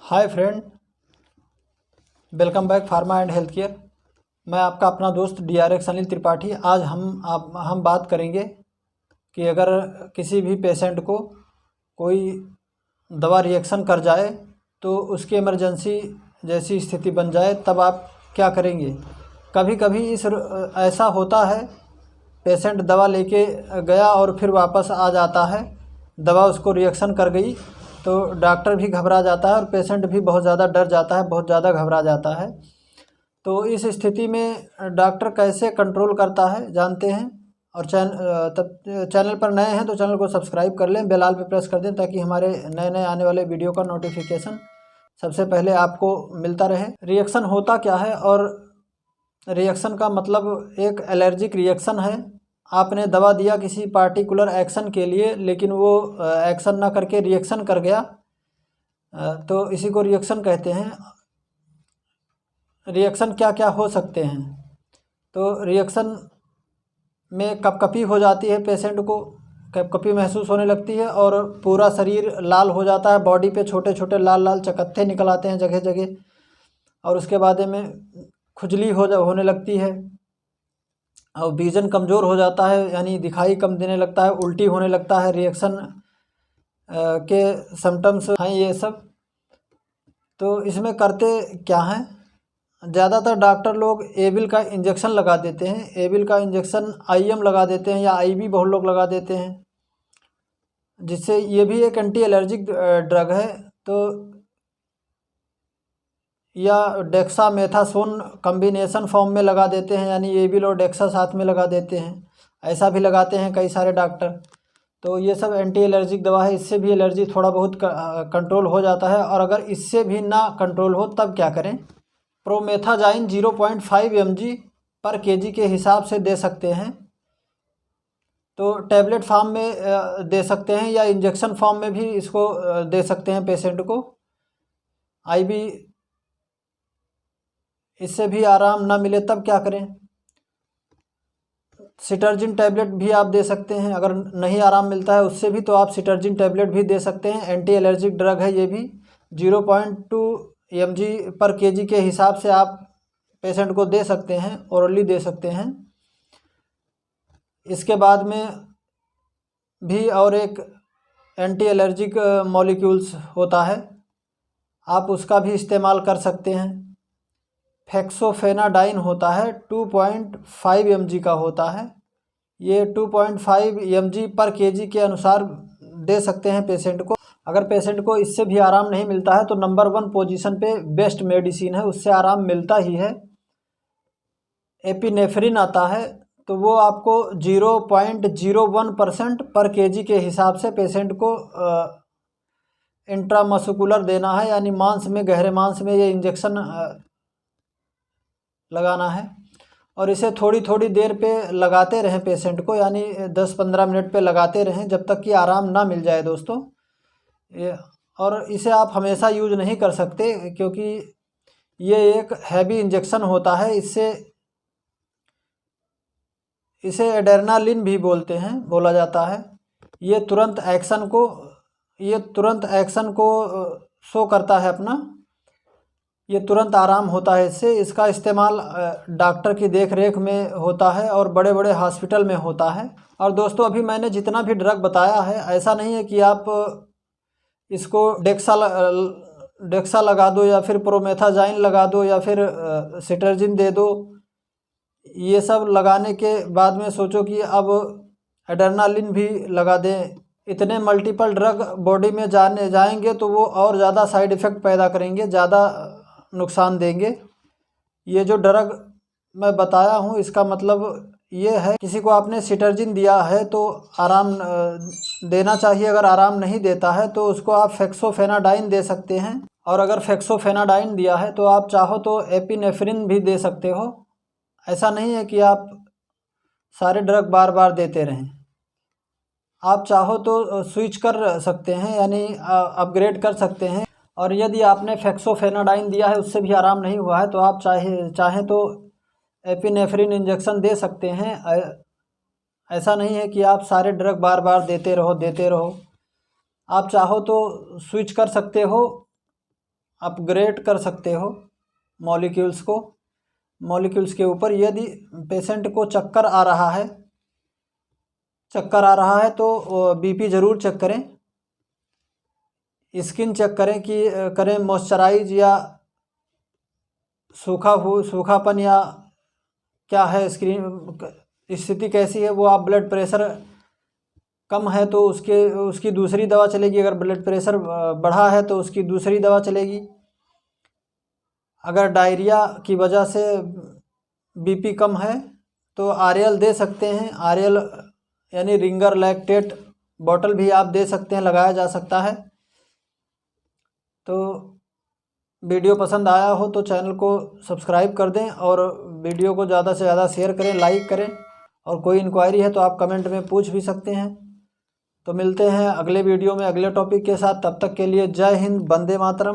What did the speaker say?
Hi friend, welcome back pharma and health care. मैं आपका अपना दोस्त DRX अनिल त्रिपाठी। आज हम बात करेंगे कि अगर किसी भी पेशेंट को कोई दवा रिएक्शन कर जाए तो उसकी इमरजेंसी जैसी स्थिति बन जाए तब आप क्या करेंगे। कभी कभी ऐसा होता है, पेशेंट दवा लेके गया और फिर वापस आ जाता है, दवा उसको रिएक्शन कर गई तो डॉक्टर भी घबरा जाता है और पेशेंट भी बहुत ज़्यादा डर जाता है, बहुत ज़्यादा घबरा जाता है। तो इस स्थिति में डॉक्टर कैसे कंट्रोल करता है जानते हैं। और चैनल पर नए हैं तो चैनल को सब्सक्राइब कर लें, बेल आल पे प्रेस कर दें ताकि हमारे नए नए आने वाले वीडियो का नोटिफिकेशन सबसे पहले आपको मिलता रहे। रिएक्शन होता क्या है, और रिएक्शन का मतलब एक एलर्जिक रिएक्शन है। आपने दवा दिया किसी पार्टिकुलर एक्शन के लिए, लेकिन वो एक्शन ना करके रिएक्शन कर गया, तो इसी को रिएक्शन कहते हैं। रिएक्शन क्या क्या हो सकते हैं, तो रिएक्शन में कपकपी हो जाती है, पेशेंट को कपकपी महसूस होने लगती है और पूरा शरीर लाल हो जाता है, बॉडी पे छोटे छोटे लाल लाल चकत्थे निकल आते हैं जगह जगह, और उसके बाद में खुजली होने लगती है और विज़न कमज़ोर हो जाता है, यानी दिखाई कम देने लगता है, उल्टी होने लगता है। रिएक्शन के सिम्टम्स हैं ये सब। तो इसमें करते क्या हैं, ज़्यादातर डॉक्टर लोग एविल का इंजेक्शन लगा देते हैं। एविल का इंजेक्शन IM लगा देते हैं या IV बहुत लोग लगा देते हैं, जिससे ये भी एक एंटी एलर्जिक ड्रग है। तो या डेक्सामेथासोन कम्बिनेशन फॉर्म में लगा देते हैं, यानी एविल और डेक्सा साथ में लगा देते हैं, ऐसा भी लगाते हैं कई सारे डॉक्टर। तो ये सब एंटी एलर्जिक दवा है, इससे भी एलर्जी थोड़ा बहुत कंट्रोल हो जाता है। और अगर इससे भी ना कंट्रोल हो तब क्या करें। प्रोमेथाजाइन 0.5 mg पर kg के हिसाब से दे सकते हैं, तो टैबलेट फॉर्म में दे सकते हैं या इंजेक्शन फॉर्म में भी इसको दे सकते हैं पेशेंट को। IV इससे भी आराम ना मिले तब क्या करें। सिटर्जिन टैबलेट भी आप दे सकते हैं, अगर नहीं आराम मिलता है उससे भी, तो आप सिटर्जिन टैबलेट भी दे सकते हैं। एंटी एलर्जिक ड्रग है ये भी। 0.2 mg पर kg के हिसाब से आप पेशेंट को दे सकते हैं, ओरली दे सकते हैं। इसके बाद में भी और एक एंटी एलर्जिक मॉलिक्यूल्स होता है, आप उसका भी इस्तेमाल कर सकते हैं। फेक्सोफेनाडाइन होता है, 2.5 mg का होता है। ये 2.5 mg पर kg के अनुसार दे सकते हैं पेशेंट को। अगर पेशेंट को इससे भी आराम नहीं मिलता है तो नंबर 1 पोजीशन पे बेस्ट मेडिसिन है, उससे आराम मिलता ही है, एपिनेफ्रिन आता है। तो वो आपको 0.01% पर kg के हिसाब से पेशेंट को इंट्रामस्कुलर देना है, यानी मांस में, गहरे मांस में ये इंजेक्शन लगाना है। और इसे थोड़ी थोड़ी देर पे लगाते रहें पेशेंट को, यानी 10-15 मिनट पे लगाते रहें जब तक कि आराम ना मिल जाए दोस्तों। और इसे आप हमेशा यूज नहीं कर सकते, क्योंकि ये एक हैवी इंजेक्शन होता है। इसे एड्रेनालिन भी बोला जाता है। ये तुरंत एक्शन को शो करता है अपना, ये तुरंत आराम होता है इससे। इसका इस्तेमाल डॉक्टर की देखरेख में होता है और बड़े बड़े हॉस्पिटल में होता है। और दोस्तों, अभी मैंने जितना भी ड्रग बताया है, ऐसा नहीं है कि आप इसको डेक्सा लगा दो या फिर प्रोमेथाजाइन लगा दो या फिर सिटर्जिन दे दो। ये सब लगाने के बाद में सोचो कि अब एड्रेनालिन भी लगा दें। इतने मल्टीपल ड्रग बॉडी में जाएंगे तो वो और ज़्यादा साइड इफ़ेक्ट पैदा करेंगे, ज़्यादा नुकसान देंगे। ये जो ड्रग मैं बताया हूँ, इसका मतलब ये है, किसी को आपने सिटर्जिन दिया है तो आराम देना चाहिए। अगर आराम नहीं देता है तो उसको आप फेक्सोफेनाडाइन दे सकते हैं, और अगर फेक्सोफेनाडाइन दिया है तो आप चाहो तो एपिनेफ्रिन भी दे सकते हो। ऐसा नहीं है कि आप सारे ड्रग बार बार देते रहें। आप चाहो तो स्विच कर सकते हैं, यानी अपग्रेड कर सकते हैं। और यदि आपने फेक्सोफेनाडाइन दिया है उससे भी आराम नहीं हुआ है तो आप चाहें तो एपिनेफ्रिन इंजेक्शन दे सकते हैं। ऐसा नहीं है कि आप सारे ड्रग बार बार देते रहो। आप चाहो तो स्विच कर सकते हो अपग्रेड कर सकते हो मॉलिक्यूल्स को। मॉलिक्यूल्स के ऊपर यदि पेशेंट को चक्कर आ रहा है तो बीपी ज़रूर चेक करें। स्किन चेक करें मॉइस्चराइज या सूखापन या क्या है, स्थिति कैसी है वो आप ब्लड प्रेशर कम है तो उसकी दूसरी दवा चलेगी, अगर ब्लड प्रेशर बढ़ा है तो उसकी दूसरी दवा चलेगी। अगर डायरिया की वजह से बीपी कम है तो आरएल दे सकते हैं। आरएल यानी रिंगर लैक्टेट बॉटल भी आप दे सकते हैं, लगाया जा सकता है। तो वीडियो पसंद आया हो तो चैनल को सब्सक्राइब कर दें और वीडियो को ज़्यादा से ज़्यादा शेयर करें, लाइक करें। और कोई इंक्वायरी है तो आप कमेंट में पूछ भी सकते हैं। तो मिलते हैं अगले वीडियो में अगले टॉपिक के साथ। तब तक के लिए जय हिंद, वंदे मातरम।